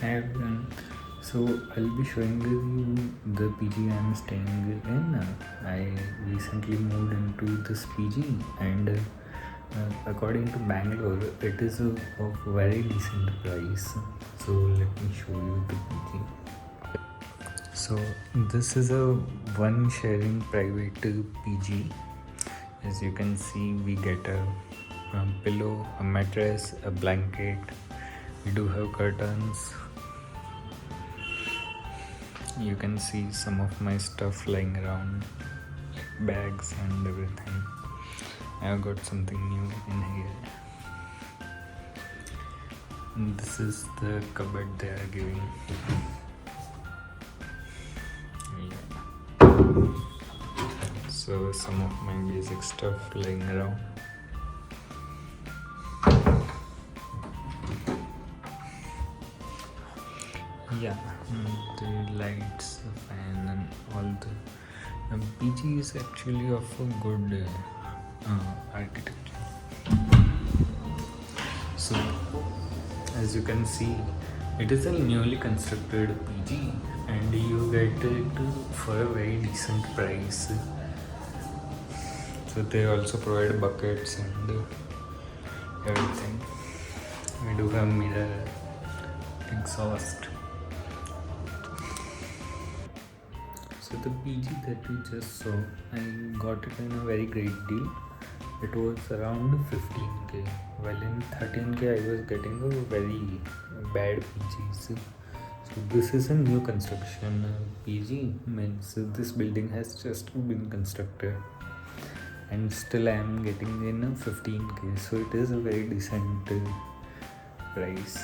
Hi everyone. So I'll be showing you the PG I'm staying in. I recently moved into this PG, and according to Bangalore, it is of very decent price. So let me show you the PG. So this is a one sharing private PG. As you can see, we get a pillow, a mattress, a blanket. We do have curtains. You can see some of my stuff lying around, like bags and everything. I've got something new in here. And this is the cupboard they are giving. Yeah. So some of my basic stuff lying around. Yeah, the lights, the fan, and all the PG is actually of a good architecture. So, as you can see, it is a newly constructed PG, and you get it for a very decent price. So they also provide buckets and everything. We do have mirror, exhaust. So the PG that you just saw, I got it in a very great deal. It was around 15k, while in 13k I was getting a very bad PGs. So this is a new construction PG, means this building has just been constructed, and still I am getting in a 15k. So it is a very decent price.